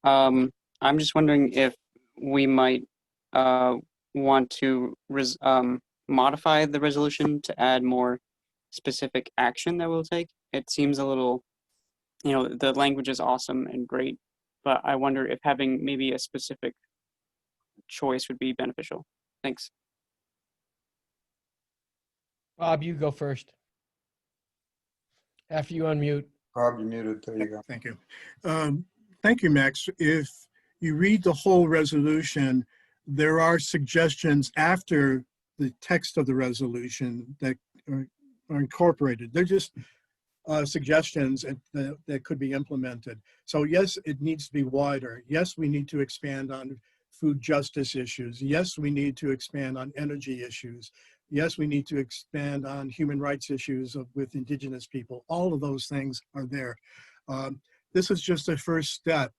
Speaker 10: I'm just wondering if we might want to modify the resolution to add more specific action that we'll take. It seems a little, the language is awesome and great, but I wonder if having maybe a specific choice would be beneficial. Thanks.
Speaker 5: Bob, you go first. After you unmute.
Speaker 1: Bob, you're muted. There you go.
Speaker 2: Thank you. Thank you, Max. If you read the whole resolution, there are suggestions after the text of the resolution that are incorporated. They're just suggestions that could be implemented. So yes, it needs to be wider. Yes, we need to expand on food justice issues. Yes, we need to expand on energy issues. Yes, we need to expand on human rights issues with Indigenous people. All of those things are there. This is just a first step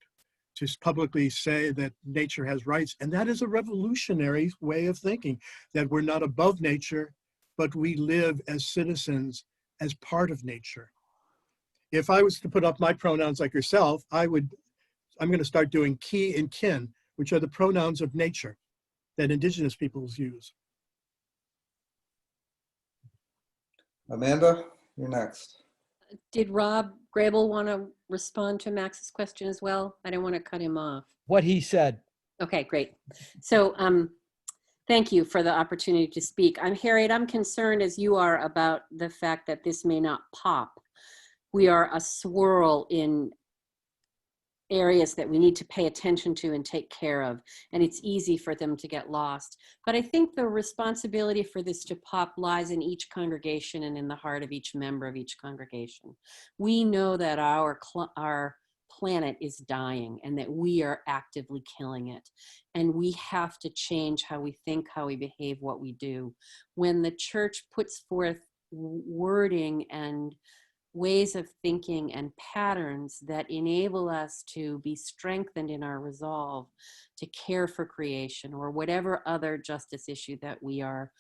Speaker 2: to publicly say that nature has rights. And that is a revolutionary way of thinking, that we're not above nature, but we live as citizens, as part of nature. If I was to put up my pronouns like yourself, I'm going to start doing ki and kin, which are the pronouns of nature that Indigenous peoples use.
Speaker 1: Amanda, you're next.
Speaker 11: Did Rob Grable want to respond to Max's question as well? I don't want to cut him off.
Speaker 5: What he said.
Speaker 11: Okay, great. So thank you for the opportunity to speak. Harriet, I'm concerned as you are about the fact that this may not pop. We are a swirl in areas that we need to pay attention to and take care of, and it's easy for them to get lost. But I think the responsibility for this to pop lies in each congregation and in the heart of each member of each congregation. We know that our planet is dying and that we are actively killing it. And we have to change how we think, how we behave, what we do. When the church puts forth wording and ways of thinking and patterns that enable us to be strengthened in our resolve to care for creation or whatever other justice issue that we are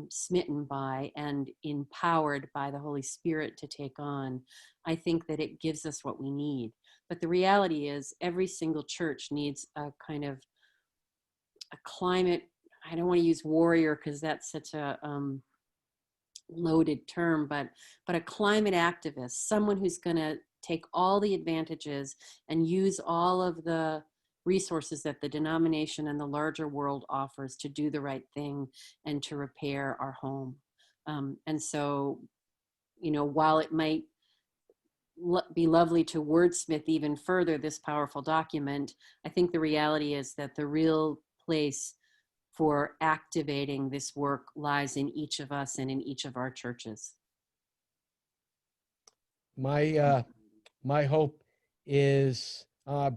Speaker 11: smitten by and empowered by the Holy Spirit to take on, I think that it gives us what we need. But the reality is every single church needs a kind of a climate, I don't want to use warrior because that's such a loaded term, but a climate activist, someone who's going to take all the advantages and use all of the resources that the denomination and the larger world offers to do the right thing and to repair our home. And so, while it might be lovely to wordsmith even further this powerful document, I think the reality is that the real place for activating this work lies in each of us and in each of our churches.
Speaker 5: My hope is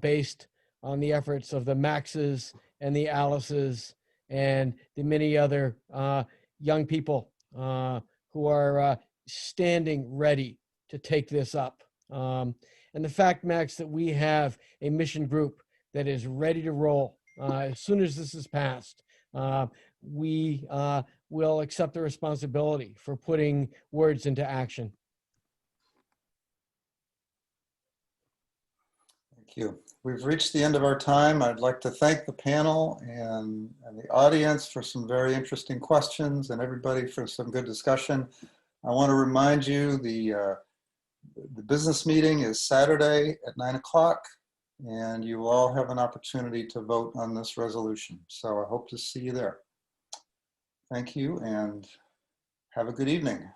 Speaker 5: based on the efforts of the Maxes and the Alices and the many other young people who are standing ready to take this up. And the fact, Max, that we have a mission group that is ready to roll as soon as this is passed, we will accept the responsibility for putting words into action.
Speaker 1: Thank you. We've reached the end of our time. I'd like to thank the panel and the audience for some very interesting questions and everybody for some good discussion. I want to remind you the business meeting is Saturday at 9 o'clock, and you will all have an opportunity to vote on this resolution. So I hope to see you there. Thank you and have a good evening.